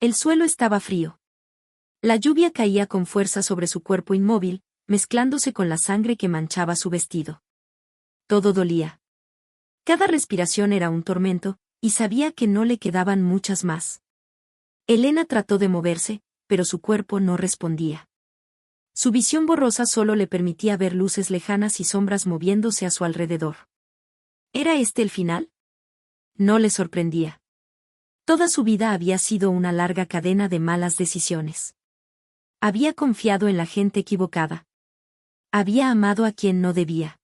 El suelo estaba frío. La lluvia caía con fuerza sobre su cuerpo inmóvil, mezclándose con la sangre que manchaba su vestido. Todo dolía. Cada respiración era un tormento, y sabía que no le quedaban muchas más. Elena trató de moverse, pero su cuerpo no respondía. Su visión borrosa solo le permitía ver luces lejanas y sombras moviéndose a su alrededor. ¿Era este el final? No le sorprendía. Toda su vida había sido una larga cadena de malas decisiones. Había confiado en la gente equivocada. Había amado a quien no debía.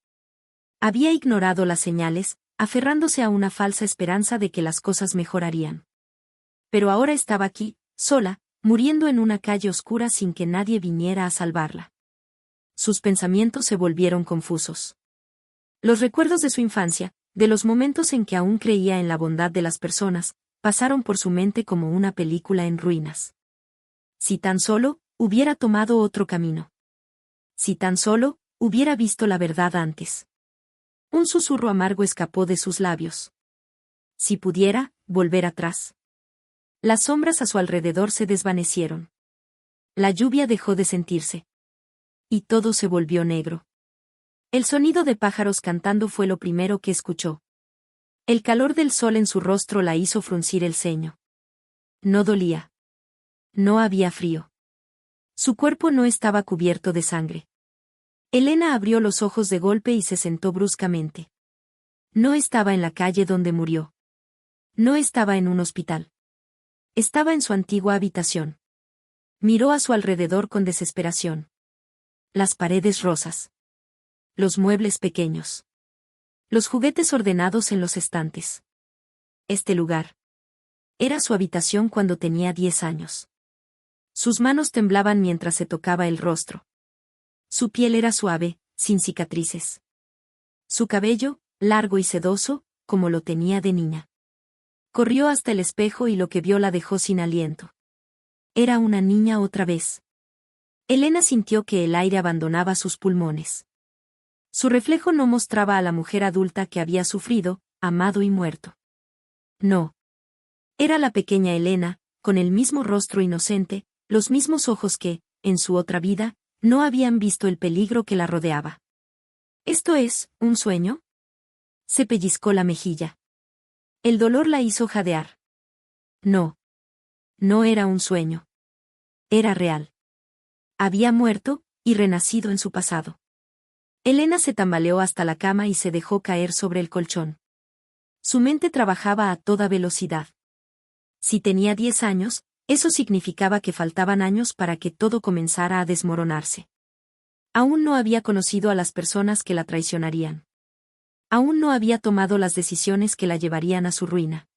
Había ignorado las señales, aferrándose a una falsa esperanza de que las cosas mejorarían. Pero ahora estaba aquí, sola, muriendo en una calle oscura sin que nadie viniera a salvarla. Sus pensamientos se volvieron confusos. Los recuerdos de su infancia, de los momentos en que aún creía en la bondad de las personas, pasaron por su mente como una película en ruinas. Si tan solo hubiera tomado otro camino. Si tan solo hubiera visto la verdad antes. Un susurro amargo escapó de sus labios. Si pudiera, volver atrás. Las sombras a su alrededor se desvanecieron. La lluvia dejó de sentirse. Y todo se volvió negro. El sonido de pájaros cantando fue lo primero que escuchó. El calor del sol en su rostro la hizo fruncir el ceño. No dolía. No había frío. Su cuerpo no estaba cubierto de sangre. Elena abrió los ojos de golpe y se sentó bruscamente. No estaba en la calle donde murió. No estaba en un hospital. Estaba en su antigua habitación. Miró a su alrededor con desesperación. Las paredes rosas. Los muebles pequeños. Los juguetes ordenados en los estantes. Este lugar. Era su habitación cuando tenía 10 años. Sus manos temblaban mientras se tocaba el rostro. Su piel era suave, sin cicatrices. Su cabello, largo y sedoso, como lo tenía de niña. Corrió hasta el espejo y lo que vio la dejó sin aliento. Era una niña otra vez. Elena sintió que el aire abandonaba sus pulmones. Su reflejo no mostraba a la mujer adulta que había sufrido, amado y muerto. No. Era la pequeña Elena, con el mismo rostro inocente, los mismos ojos que, en su otra vida, no habían visto el peligro que la rodeaba. ¿Esto es un sueño? Se pellizcó la mejilla. El dolor la hizo jadear. No. No era un sueño. Era real. Había muerto, y renacido en su pasado. Elena se tambaleó hasta la cama y se dejó caer sobre el colchón. Su mente trabajaba a toda velocidad. Si tenía 10 años, eso significaba que faltaban años para que todo comenzara a desmoronarse. Aún no había conocido a las personas que la traicionarían. Aún no había tomado las decisiones que la llevarían a su ruina.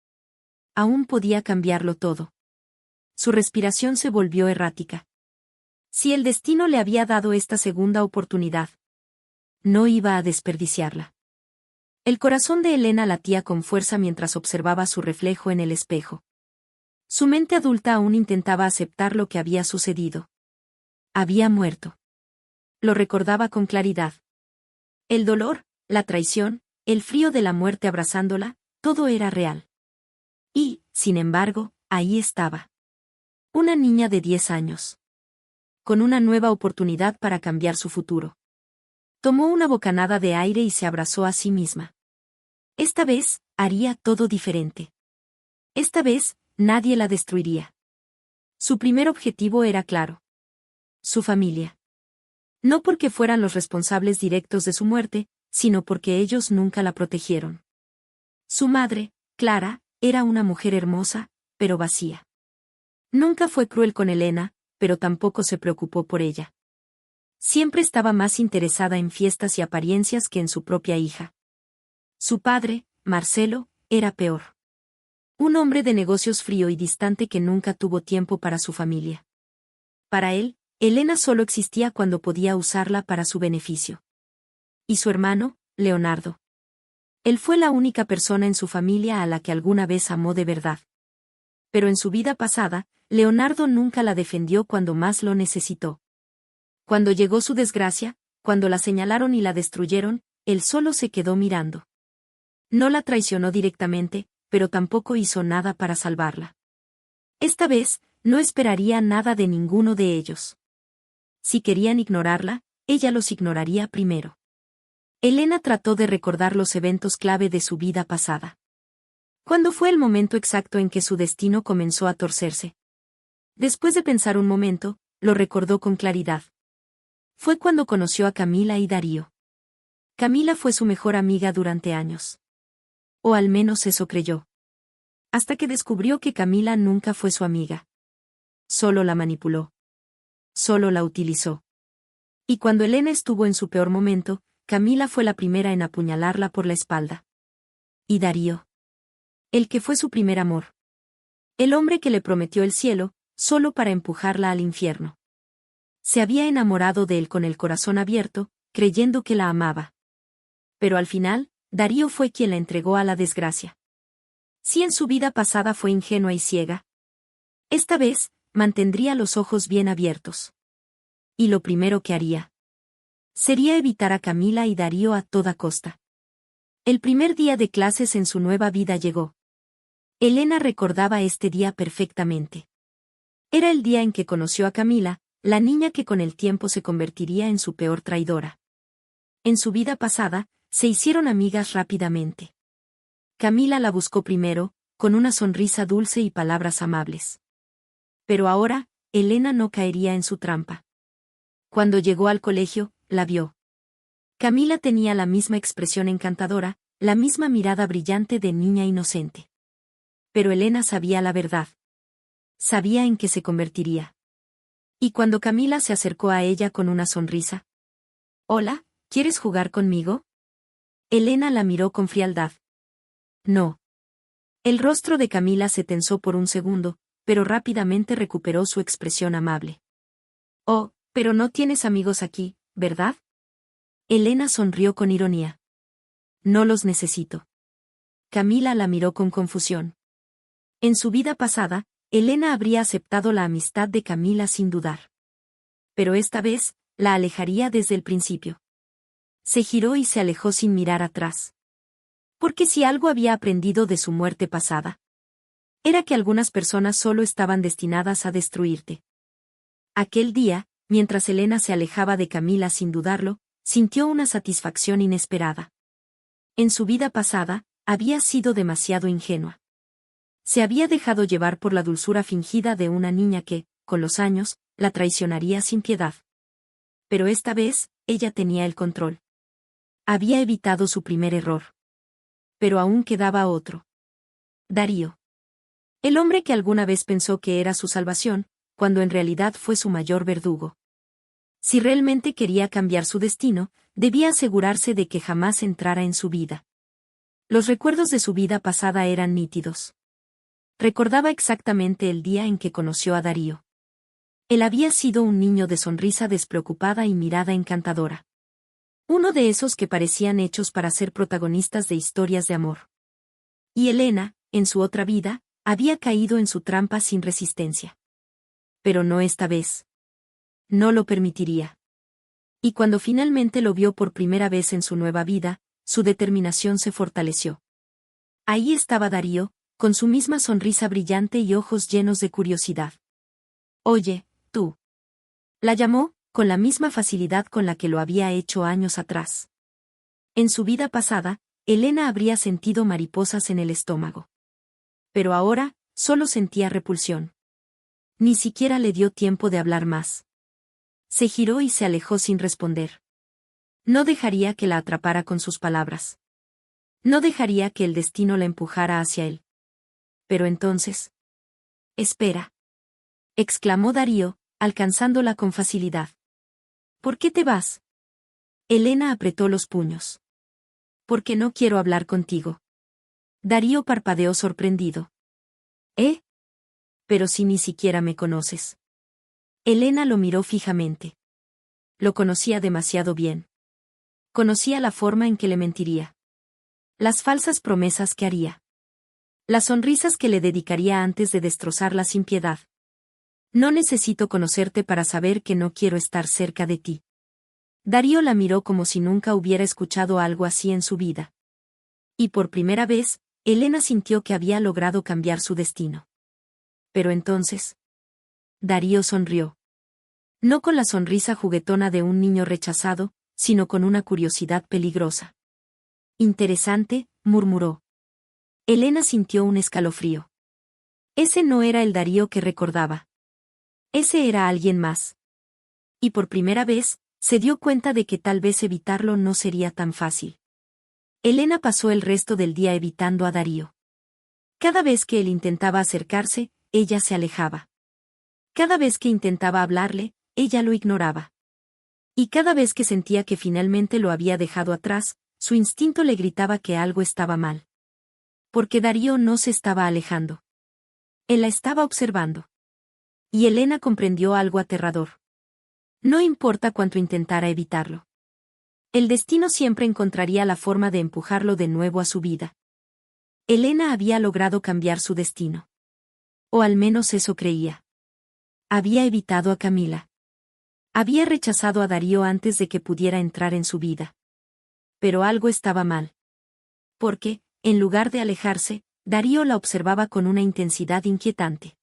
Aún podía cambiarlo todo. Su respiración se volvió errática. Si el destino le había dado esta segunda oportunidad, no iba a desperdiciarla. El corazón de Elena latía con fuerza mientras observaba su reflejo en el espejo. Su mente adulta aún intentaba aceptar lo que había sucedido. Había muerto. Lo recordaba con claridad. El dolor, la traición, el frío de la muerte abrazándola, todo era real. Y, sin embargo, ahí estaba. Una niña de 10 años. Con una nueva oportunidad para cambiar su futuro. Tomó una bocanada de aire y se abrazó a sí misma. Esta vez, haría todo diferente. Esta vez, nadie la destruiría. Su primer objetivo era claro. Su familia. No porque fueran los responsables directos de su muerte, sino porque ellos nunca la protegieron. Su madre, Clara, era una mujer hermosa, pero vacía. Nunca fue cruel con Elena, pero tampoco se preocupó por ella. Siempre estaba más interesada en fiestas y apariencias que en su propia hija. Su padre, Marcelo, era peor. Un hombre de negocios frío y distante que nunca tuvo tiempo para su familia. Para él, Elena solo existía cuando podía usarla para su beneficio. Y su hermano, Leonardo. Él fue la única persona en su familia a la que alguna vez amó de verdad. Pero en su vida pasada, Leonardo nunca la defendió cuando más lo necesitó. Cuando llegó su desgracia, cuando la señalaron y la destruyeron, él solo se quedó mirando. No la traicionó directamente, pero tampoco hizo nada para salvarla. Esta vez, No esperaría nada de ninguno de ellos. Si querían ignorarla, ella los ignoraría primero. Elena trató de recordar los eventos clave de su vida pasada. ¿Cuándo fue el momento exacto en que su destino comenzó a torcerse? Después de pensar un momento, lo recordó con claridad. Fue cuando conoció a Camila y Darío. Camila fue su mejor amiga durante años. O al menos eso creyó. Hasta que descubrió que Camila nunca fue su amiga. Solo la manipuló. Solo la utilizó. Y cuando Elena estuvo en su peor momento, Camila fue la primera en apuñalarla por la espalda. ¿Y Darío? El que fue su primer amor. El hombre que le prometió el cielo, solo para empujarla al infierno. Se había enamorado de él con el corazón abierto, creyendo que la amaba. Pero al final, Darío fue quien la entregó a la desgracia. Si en su vida pasada fue ingenua y ciega, esta vez, mantendría los ojos bien abiertos. Y lo primero que haría sería evitar a Camila y Darío a toda costa. El primer día de clases en su nueva vida llegó. Elena recordaba este día perfectamente. Era el día en que conoció a Camila, la niña que con el tiempo se convertiría en su peor traidora. En su vida pasada, se hicieron amigas rápidamente. Camila la buscó primero, con una sonrisa dulce y palabras amables. Pero ahora, Elena no caería en su trampa. Cuando llegó al colegio, la vio. Camila tenía la misma expresión encantadora, la misma mirada brillante de niña inocente. Pero Elena sabía la verdad. Sabía en qué se convertiría. Y cuando Camila se acercó a ella con una sonrisa. «Hola, ¿quieres jugar conmigo?» Elena la miró con frialdad. No. El rostro de Camila se tensó por un segundo, pero rápidamente recuperó su expresión amable. «Oh, pero no tienes amigos aquí, ¿verdad?» Elena sonrió con ironía. «No los necesito». Camila la miró con confusión. En su vida pasada, Elena habría aceptado la amistad de Camila sin dudar. Pero esta vez, la alejaría desde el principio. Se giró y se alejó sin mirar atrás. Porque si algo había aprendido de su muerte pasada, era que algunas personas solo estaban destinadas a destruirte. Aquel día, mientras Elena se alejaba de Camila sin dudarlo, sintió una satisfacción inesperada. En su vida pasada, había sido demasiado ingenua. Se había dejado llevar por la dulzura fingida de una niña que, con los años, la traicionaría sin piedad. Pero esta vez, ella tenía el control. Había evitado su primer error. Pero aún quedaba otro. Darío. El hombre que alguna vez pensó que era su salvación, cuando en realidad fue su mayor verdugo. Si realmente quería cambiar su destino, debía asegurarse de que jamás entrara en su vida. Los recuerdos de su vida pasada eran nítidos. Recordaba exactamente el día en que conoció a Darío. Él había sido un niño de sonrisa despreocupada y mirada encantadora. Uno de esos que parecían hechos para ser protagonistas de historias de amor. Y Elena, en su otra vida, había caído en su trampa sin resistencia. Pero no esta vez. No lo permitiría. Y cuando finalmente lo vio por primera vez en su nueva vida, su determinación se fortaleció. Ahí estaba Darío, con su misma sonrisa brillante y ojos llenos de curiosidad. «Oye, tú». La llamó, con la misma facilidad con la que lo había hecho años atrás. En su vida pasada, Elena habría sentido mariposas en el estómago. Pero ahora, solo sentía repulsión. Ni siquiera le dio tiempo de hablar más. Se giró y se alejó sin responder. No dejaría que la atrapara con sus palabras. No dejaría que el destino la empujara hacia él. Pero entonces... «Espera», exclamó Darío, alcanzándola con facilidad. «¿Por qué te vas?» Elena apretó los puños. «Porque no quiero hablar contigo». Darío parpadeó sorprendido. «¿Eh? Pero si ni siquiera me conoces». Elena lo miró fijamente. Lo conocía demasiado bien. Conocía la forma en que le mentiría. Las falsas promesas que haría. Las sonrisas que le dedicaría antes de destrozarla sin piedad. «No necesito conocerte para saber que no quiero estar cerca de ti». Darío la miró como si nunca hubiera escuchado algo así en su vida. Y por primera vez, Elena sintió que había logrado cambiar su destino. Pero entonces... Darío sonrió. No con la sonrisa juguetona de un niño rechazado, sino con una curiosidad peligrosa. Interesante, murmuró. Elena sintió un escalofrío. Ese no era el Darío que recordaba. Ese era alguien más. Y por primera vez, se dio cuenta de que tal vez evitarlo no sería tan fácil. Elena pasó el resto del día evitando a Darío. Cada vez que él intentaba acercarse, ella se alejaba. Cada vez que intentaba hablarle, ella lo ignoraba. Y cada vez que sentía que finalmente lo había dejado atrás, su instinto le gritaba que algo estaba mal. Porque Darío no se estaba alejando. Él la estaba observando. Y Elena comprendió algo aterrador. No importa cuánto intentara evitarlo. El destino siempre encontraría la forma de empujarlo de nuevo a su vida. Elena había logrado cambiar su destino. O al menos eso creía. Había evitado a Camila. Había rechazado a Darío antes de que pudiera entrar en su vida. Pero algo estaba mal. Porque, en lugar de alejarse, Darío la observaba con una intensidad inquietante.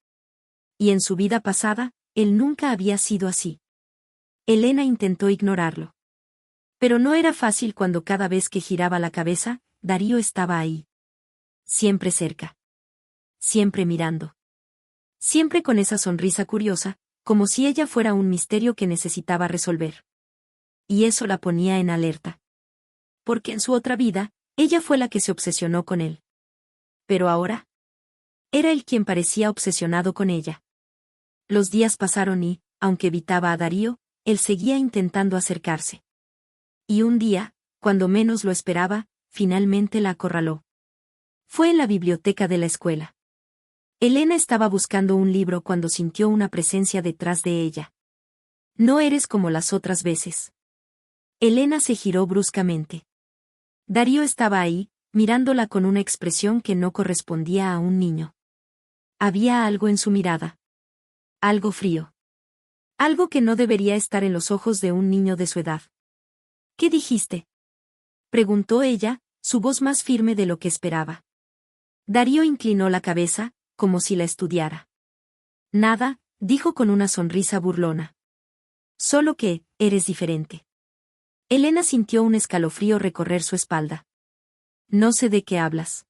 Y en su vida pasada, él nunca había sido así. Elena intentó ignorarlo. Pero no era fácil cuando cada vez que giraba la cabeza, Darío estaba ahí. Siempre cerca. Siempre mirando. Siempre con esa sonrisa curiosa, como si ella fuera un misterio que necesitaba resolver. Y eso la ponía en alerta. Porque en su otra vida, ella fue la que se obsesionó con él. Pero ahora, era él quien parecía obsesionado con ella. Los días pasaron y, aunque evitaba a Darío, él seguía intentando acercarse. Y un día, cuando menos lo esperaba, finalmente la acorraló. Fue en la biblioteca de la escuela. Elena estaba buscando un libro cuando sintió una presencia detrás de ella. No eres como las otras veces. Elena se giró bruscamente. Darío estaba ahí, mirándola con una expresión que no correspondía a un niño. Había algo en su mirada. Algo frío. Algo que no debería estar en los ojos de un niño de su edad. ¿Qué dijiste?, preguntó ella, su voz más firme de lo que esperaba. Darío inclinó la cabeza, como si la estudiara. Nada, dijo con una sonrisa burlona. Solo que, eres diferente. Elena sintió un escalofrío recorrer su espalda. No sé de qué hablas.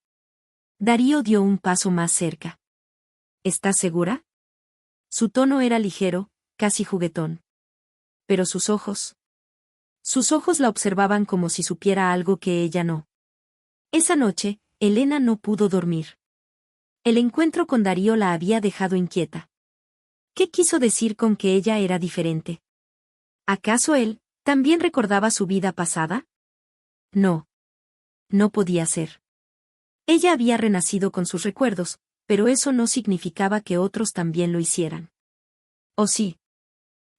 Darío dio un paso más cerca. ¿Estás segura? Su tono era ligero, casi juguetón. Pero sus ojos. Sus ojos la observaban como si supiera algo que ella no. Esa noche, Elena no pudo dormir. El encuentro con Darío la había dejado inquieta. ¿Qué quiso decir con que ella era diferente? ¿Acaso él también recordaba su vida pasada? No. No podía ser. Ella había renacido con sus recuerdos, pero eso no significaba que otros también lo hicieran. ¿O sí?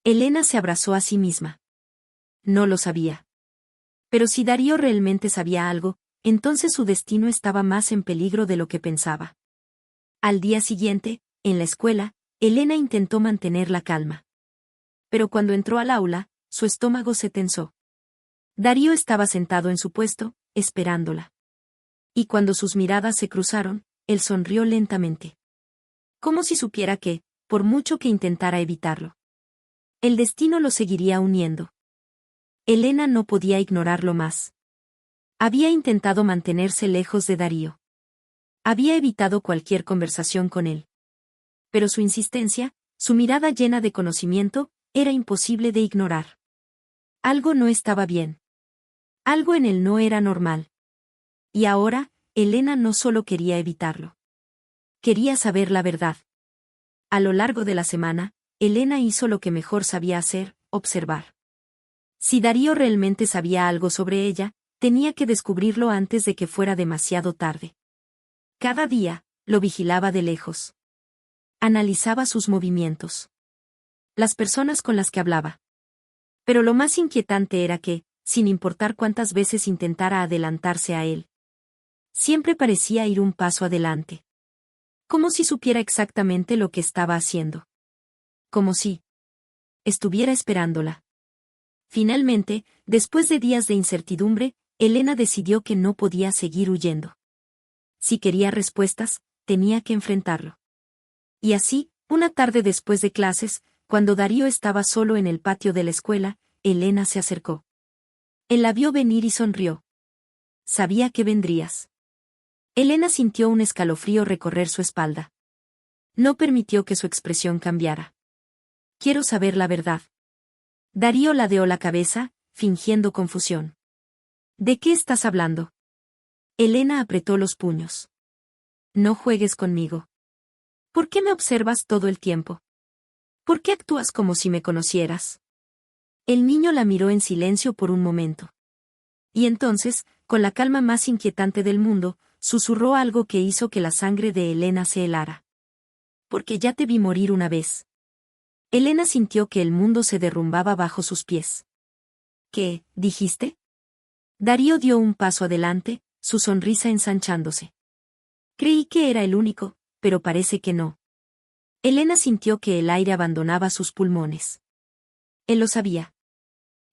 Elena se abrazó a sí misma. No lo sabía. Pero si Darío realmente sabía algo, entonces su destino estaba más en peligro de lo que pensaba. Al día siguiente, en la escuela, Elena intentó mantener la calma. Pero cuando entró al aula, su estómago se tensó. Darío estaba sentado en su puesto, esperándola. Y cuando sus miradas se cruzaron, él sonrió lentamente. Como si supiera que, por mucho que intentara evitarlo, el destino lo seguiría uniendo. Elena no podía ignorarlo más. Había intentado mantenerse lejos de Darío. Había evitado cualquier conversación con él. Pero su insistencia, su mirada llena de conocimiento, era imposible de ignorar. Algo no estaba bien. Algo en él no era normal. Y ahora, Elena no solo quería evitarlo. Quería saber la verdad. A lo largo de la semana, Elena hizo lo que mejor sabía hacer, observar. Si Darío realmente sabía algo sobre ella, tenía que descubrirlo antes de que fuera demasiado tarde. Cada día, lo vigilaba de lejos. Analizaba sus movimientos. Las personas con las que hablaba. Pero lo más inquietante era que, sin importar cuántas veces intentara adelantarse a él, siempre parecía ir un paso adelante. Como si supiera exactamente lo que estaba haciendo. Como si estuviera esperándola. Finalmente, después de días de incertidumbre, Elena decidió que no podía seguir huyendo. Si quería respuestas, tenía que enfrentarlo. Y así, Una tarde después de clases, cuando Darío estaba solo en el patio de la escuela, Elena se acercó. Él la vio venir y sonrió. Sabía que vendrías. Elena sintió un escalofrío recorrer su espalda. No permitió que su expresión cambiara. Quiero saber la verdad. Darío ladeó la cabeza, fingiendo confusión. ¿De qué estás hablando? Elena apretó los puños. No juegues conmigo. ¿Por qué me observas todo el tiempo? ¿Por qué actúas como si me conocieras? El niño la miró en silencio por un momento. Y entonces, con la calma más inquietante del mundo, susurró algo que hizo que la sangre de Elena se helara. Porque ya te vi morir una vez. Elena sintió que el mundo se derrumbaba bajo sus pies. ¿Qué, dijiste? Darío dio un paso adelante, su sonrisa ensanchándose. Creí que era el único, pero parece que no. Elena sintió que el aire abandonaba sus pulmones. Él lo sabía.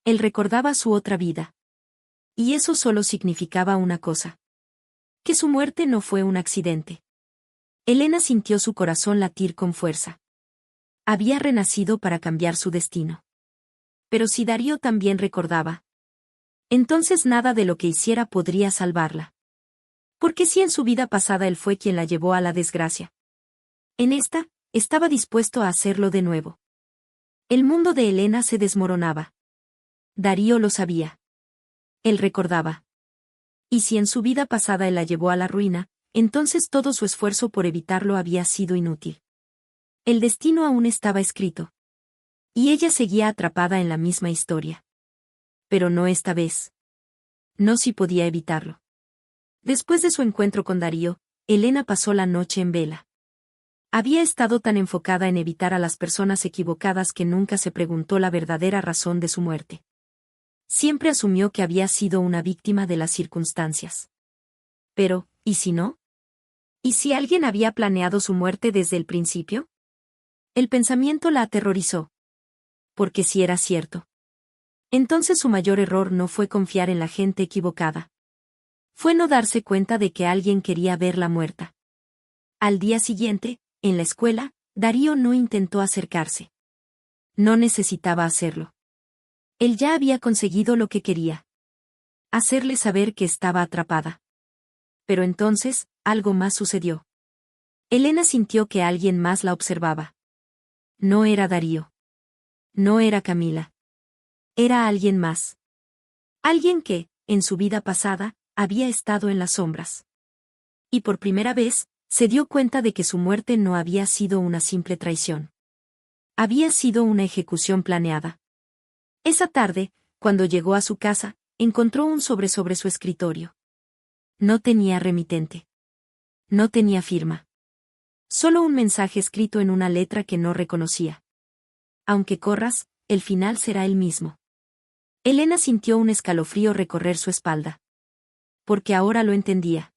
Él recordaba su otra vida. Y eso solo significaba una cosa. Que su muerte no fue un accidente. Elena sintió su corazón latir con fuerza. Había renacido para cambiar su destino. Pero si Darío también recordaba, entonces nada de lo que hiciera podría salvarla. Porque si en su vida pasada él fue quien la llevó a la desgracia, en esta, estaba dispuesto a hacerlo de nuevo. El mundo de Elena se desmoronaba. Darío lo sabía. Él recordaba. Y si en su vida pasada él la llevó a la ruina, entonces todo su esfuerzo por evitarlo había sido inútil. El destino aún estaba escrito. Y ella seguía atrapada en la misma historia. Pero no esta vez. No si podía evitarlo. Después de su encuentro con Darío, Elena pasó la noche en vela. Había estado tan enfocada en evitar a las personas equivocadas que nunca se preguntó la verdadera razón de su muerte. Siempre asumió que había sido una víctima de las circunstancias. Pero, ¿y si no? ¿Y si alguien había planeado su muerte desde el principio? El pensamiento la aterrorizó. Porque si era cierto. Entonces su mayor error no fue confiar en la gente equivocada. Fue no darse cuenta de que alguien quería verla muerta. Al día siguiente, en la escuela, Darío no intentó acercarse. No necesitaba hacerlo. Él ya había conseguido lo que quería. Hacerle saber que estaba atrapada. Pero entonces, algo más sucedió. Elena sintió que alguien más la observaba. No era Darío. No era Camila. Era alguien más. Alguien que, en su vida pasada, había estado en las sombras. Y por primera vez, se dio cuenta de que su muerte no había sido una simple traición. Había sido una ejecución planeada. Esa tarde, cuando llegó a su casa, encontró un sobre su escritorio. No tenía remitente. No tenía firma. Solo un mensaje escrito en una letra que no reconocía. Aunque corras, el final será el mismo. Elena sintió un escalofrío recorrer su espalda. Porque ahora lo entendía.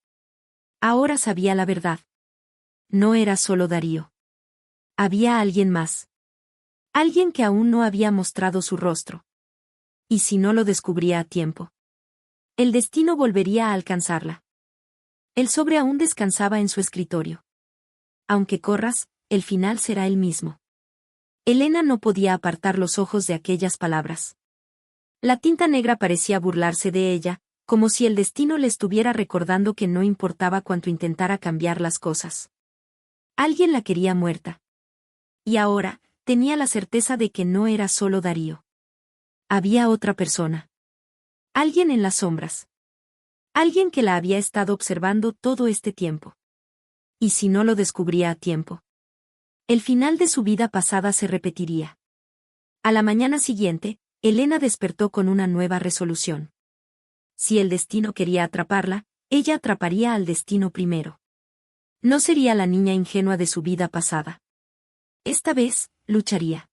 Ahora sabía la verdad. No era solo Darío. Había alguien más. Alguien que aún no había mostrado su rostro. ¿Y si no lo descubría a tiempo? El destino volvería a alcanzarla. El sobre aún descansaba en su escritorio. Aunque corras, el final será el mismo. Elena no podía apartar los ojos de aquellas palabras. La tinta negra parecía burlarse de ella, como si el destino le estuviera recordando que no importaba cuánto intentara cambiar las cosas. Alguien la quería muerta. Y ahora, tenía la certeza de que no era solo Darío. Había otra persona. Alguien en las sombras. Alguien que la había estado observando todo este tiempo. ¿Y si no lo descubría a tiempo? El final de su vida pasada se repetiría. A la mañana siguiente, Elena despertó con una nueva resolución. Si el destino quería atraparla, ella atraparía al destino primero. No sería la niña ingenua de su vida pasada. Esta vez, lucharía.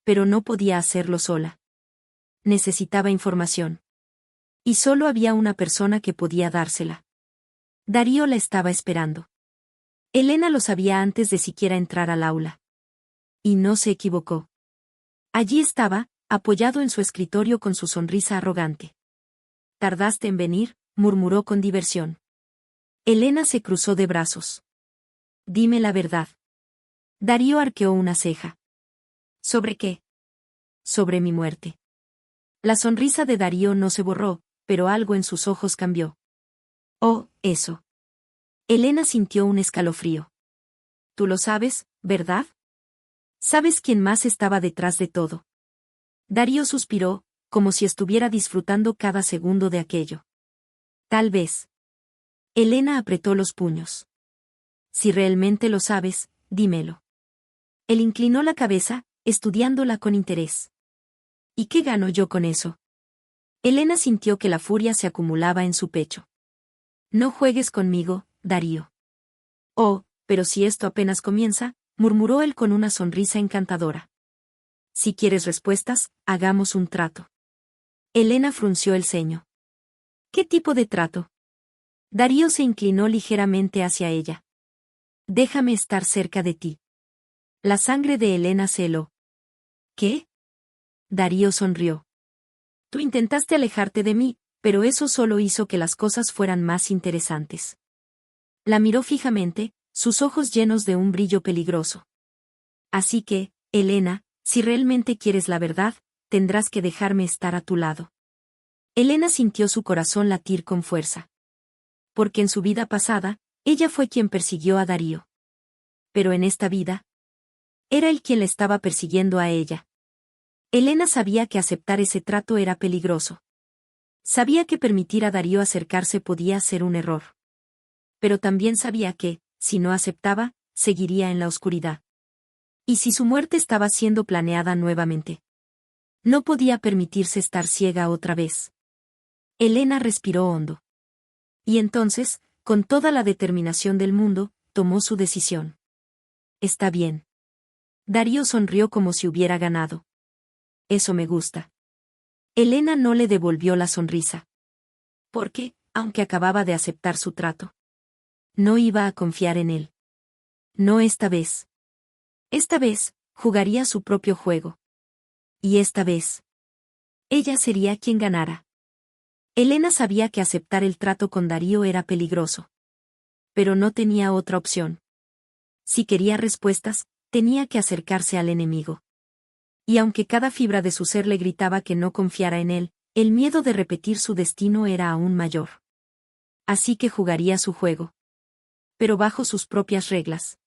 Pero no podía hacerlo sola. Necesitaba información. Y solo había una persona que podía dársela. Darío la estaba esperando. Elena lo sabía antes de siquiera entrar al aula. Y no se equivocó. Allí estaba, apoyado en su escritorio con su sonrisa arrogante. «¿Tardaste en venir?», murmuró con diversión. Elena se cruzó de brazos. «Dime la verdad. Darío arqueó una ceja. ¿Sobre qué? Sobre mi muerte. La sonrisa de Darío no se borró, pero algo en sus ojos cambió. Oh, eso. Elena sintió un escalofrío. Tú lo sabes, ¿verdad? ¿Sabes quién más estaba detrás de todo? Darío suspiró, como si estuviera disfrutando cada segundo de aquello. Tal vez. Elena apretó los puños. Si realmente lo sabes, dímelo. Él inclinó la cabeza, estudiándola con interés. ¿Y qué gano yo con eso? Elena sintió que la furia se acumulaba en su pecho. No juegues conmigo, Darío. Oh, pero si esto apenas comienza, murmuró él con una sonrisa encantadora. Si quieres respuestas, hagamos un trato. Elena frunció el ceño. ¿Qué tipo de trato? Darío se inclinó ligeramente hacia ella. Déjame estar cerca de ti. La sangre de Elena se heló. ¿Qué? Darío sonrió. Tú intentaste alejarte de mí, pero eso solo hizo que las cosas fueran más interesantes. La miró fijamente, sus ojos llenos de un brillo peligroso. Así que, Elena, si realmente quieres la verdad, tendrás que dejarme estar a tu lado. Elena sintió su corazón latir con fuerza. Porque en su vida pasada, ella fue quien persiguió a Darío. Pero en esta vida, era él quien la estaba persiguiendo a ella. Elena sabía que aceptar ese trato era peligroso. Sabía que permitir a Darío acercarse podía ser un error. Pero también sabía que, si no aceptaba, seguiría en la oscuridad. ¿Y si su muerte estaba siendo planeada nuevamente? No podía permitirse estar ciega otra vez. Elena respiró hondo. Y entonces, con toda la determinación del mundo, tomó su decisión. Está bien. Darío sonrió como si hubiera ganado. Eso me gusta. Elena no le devolvió la sonrisa. Porque, aunque acababa de aceptar su trato, no iba a confiar en él. No esta vez. Esta vez, jugaría su propio juego. Y esta vez, ella sería quien ganara. Elena sabía que aceptar el trato con Darío era peligroso. Pero no tenía otra opción. Si quería respuestas, tenía que acercarse al enemigo. Y aunque cada fibra de su ser le gritaba que no confiara en él, el miedo de repetir su destino era aún mayor. Así que jugaría su juego. Pero bajo sus propias reglas.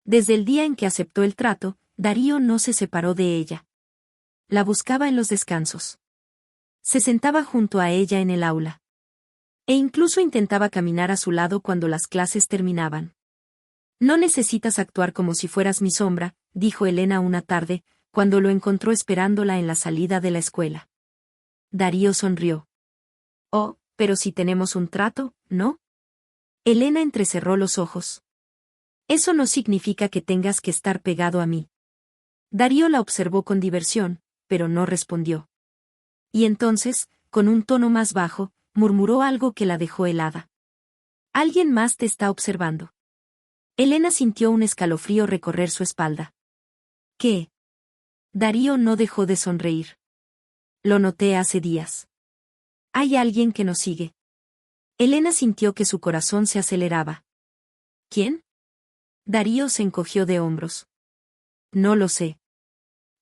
Desde el día en que aceptó el trato, Darío no se separó de ella. La buscaba en los descansos. Se sentaba junto a ella en el aula. E incluso intentaba caminar a su lado cuando las clases terminaban. No necesitas actuar como si fueras mi sombra, dijo Elena una tarde, cuando lo encontró esperándola en la salida de la escuela. Darío sonrió. Oh, pero si tenemos un trato, ¿no? Elena entrecerró los ojos. Eso no significa que tengas que estar pegado a mí. Darío la observó con diversión, pero no respondió. Y entonces, con un tono más bajo, murmuró algo que la dejó helada. Alguien más te está observando. Elena sintió un escalofrío recorrer su espalda. ¿Qué? Darío no dejó de sonreír. Lo noté hace días. Hay alguien que nos sigue. Elena sintió que su corazón se aceleraba. ¿Quién? Darío se encogió de hombros. No lo sé.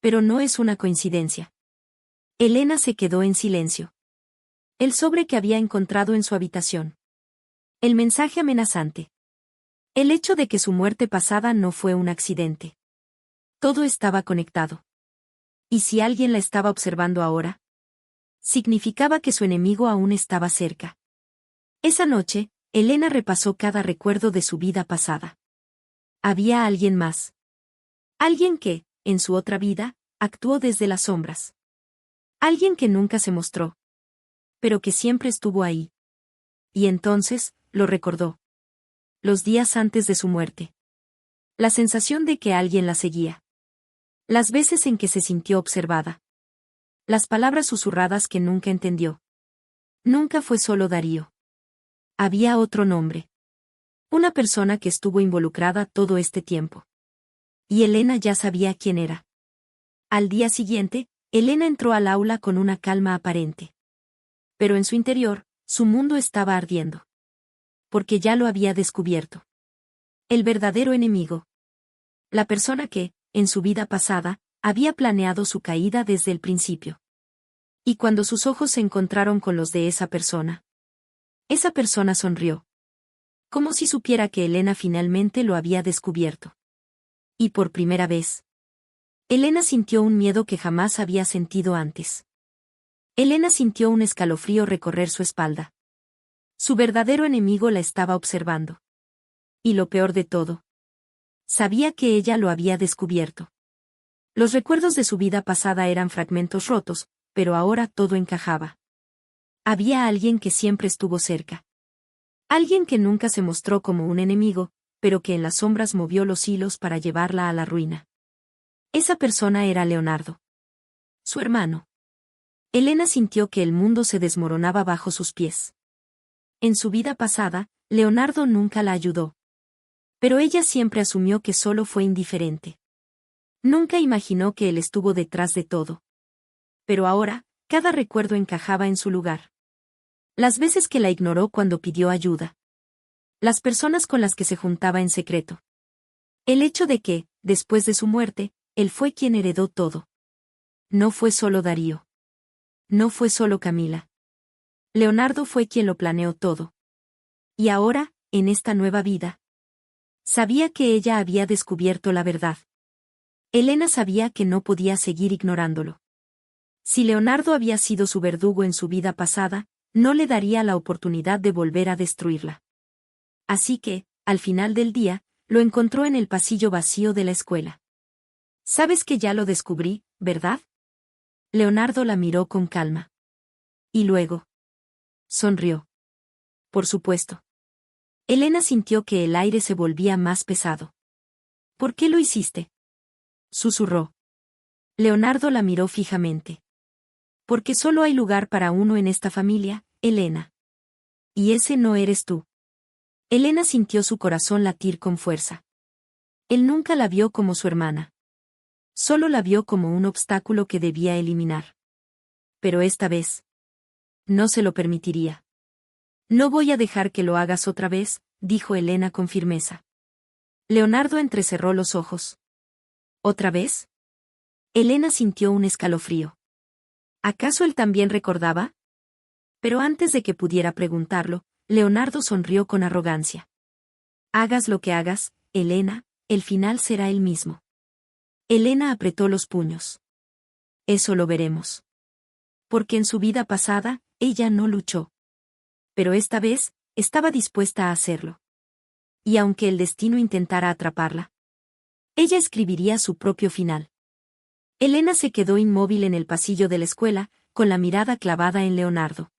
Pero no es una coincidencia. Elena se quedó en silencio. El sobre que había encontrado en su habitación. El mensaje amenazante. El hecho de que su muerte pasada no fue un accidente. Todo estaba conectado. ¿Y si alguien la estaba observando ahora? Significaba que su enemigo aún estaba cerca. Esa noche, Elena repasó cada recuerdo de su vida pasada. Había alguien más. Alguien que, en su otra vida, actuó desde las sombras. Alguien que nunca se mostró. Pero que siempre estuvo ahí. Y entonces, lo recordó. Los días antes de su muerte. La sensación de que alguien la seguía. Las veces en que se sintió observada. Las palabras susurradas que nunca entendió. Nunca fue solo Darío. Había otro nombre. Una persona que estuvo involucrada todo este tiempo. Y Elena ya sabía quién era. Al día siguiente, Elena entró al aula con una calma aparente. Pero en su interior, su mundo estaba ardiendo. Porque ya lo había descubierto. El verdadero enemigo. La persona que, en su vida pasada, había planeado su caída desde el principio. Y cuando sus ojos se encontraron con los de esa persona sonrió. Como si supiera que Elena finalmente lo había descubierto. Y por primera vez, Elena sintió un miedo que jamás había sentido antes. Elena sintió un escalofrío recorrer su espalda. Su verdadero enemigo la estaba observando. Y lo peor de todo, sabía que ella lo había descubierto. Los recuerdos de su vida pasada eran fragmentos rotos, pero ahora todo encajaba. Había alguien que siempre estuvo cerca. Alguien que nunca se mostró como un enemigo, pero que en las sombras movió los hilos para llevarla a la ruina. Esa persona era Leonardo. Su hermano. Elena sintió que el mundo se desmoronaba bajo sus pies. En su vida pasada, Leonardo nunca la ayudó. Pero ella siempre asumió que solo fue indiferente. Nunca imaginó que él estuvo detrás de todo. Pero ahora, cada recuerdo encajaba en su lugar. Las veces que la ignoró cuando pidió ayuda. Las personas con las que se juntaba en secreto. El hecho de que, después de su muerte, él fue quien heredó todo. No fue solo Darío. No fue solo Camila. Leonardo fue quien lo planeó todo. Y ahora, en esta nueva vida, sabía que ella había descubierto la verdad. Elena sabía que no podía seguir ignorándolo. Si Leonardo había sido su verdugo en su vida pasada, no le daría la oportunidad de volver a destruirla. Así que, al final del día, lo encontró en el pasillo vacío de la escuela. «Sabes que ya lo descubrí, ¿verdad?» Leonardo la miró con calma. Y luego sonrió. Por supuesto. Elena sintió que el aire se volvía más pesado. «¿Por qué lo hiciste?», susurró. Leonardo la miró fijamente. «Porque solo hay lugar para uno en esta familia, Elena. Y ese no eres tú». Elena sintió su corazón latir con fuerza. Él nunca la vio como su hermana. Solo la vio como un obstáculo que debía eliminar. Pero esta vez, no se lo permitiría. «No voy a dejar que lo hagas otra vez», dijo Elena con firmeza. Leonardo entrecerró los ojos. ¿Otra vez? Elena sintió un escalofrío. ¿Acaso él también recordaba? Pero antes de que pudiera preguntarlo, Leonardo sonrió con arrogancia. «Hagas lo que hagas, Elena, el final será el mismo». Elena apretó los puños. «Eso lo veremos». Porque en su vida pasada, ella no luchó. Pero esta vez, estaba dispuesta a hacerlo. Y aunque el destino intentara atraparla, ella escribiría su propio final. Elena se quedó inmóvil en el pasillo de la escuela, con la mirada clavada en Leonardo.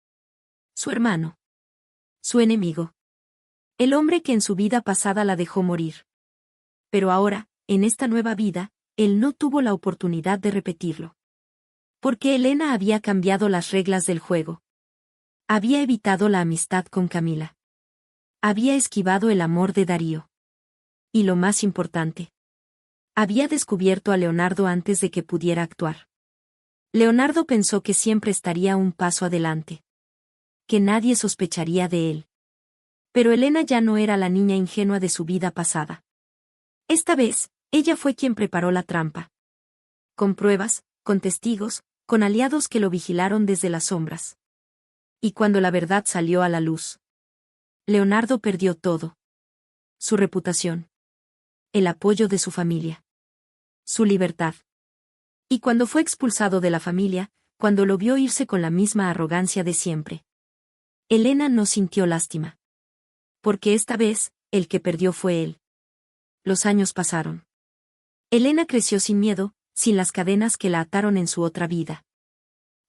Su hermano. Su enemigo. El hombre que en su vida pasada la dejó morir. Pero ahora, en esta nueva vida, él no tuvo la oportunidad de repetirlo. Porque Elena había cambiado las reglas del juego. Había evitado la amistad con Camila. Había esquivado el amor de Darío. Y lo más importante, había descubierto a Leonardo antes de que pudiera actuar. Leonardo pensó que siempre estaría un paso adelante. Que nadie sospecharía de él. Pero Elena ya no era la niña ingenua de su vida pasada. Esta vez, ella fue quien preparó la trampa. Con pruebas, con testigos, con aliados que lo vigilaron desde las sombras. Y cuando la verdad salió a la luz, Leonardo perdió todo. Su reputación. El apoyo de su familia. Su libertad. Y cuando fue expulsado de la familia, cuando lo vio irse con la misma arrogancia de siempre, Elena no sintió lástima. Porque esta vez, el que perdió fue él. Los años pasaron. Elena creció sin miedo, sin las cadenas que la ataron en su otra vida.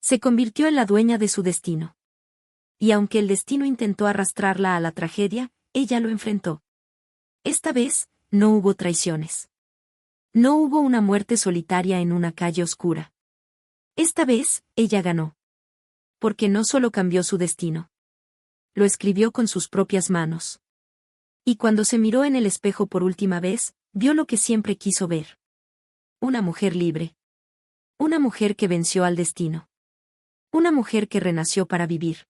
Se convirtió en la dueña de su destino. Y aunque el destino intentó arrastrarla a la tragedia, ella lo enfrentó. Esta vez, no hubo traiciones. No hubo una muerte solitaria en una calle oscura. Esta vez, ella ganó. Porque no solo cambió su destino. Lo escribió con sus propias manos. Y cuando se miró en el espejo por última vez, vio lo que siempre quiso ver. Una mujer libre. Una mujer que venció al destino. Una mujer que renació para vivir.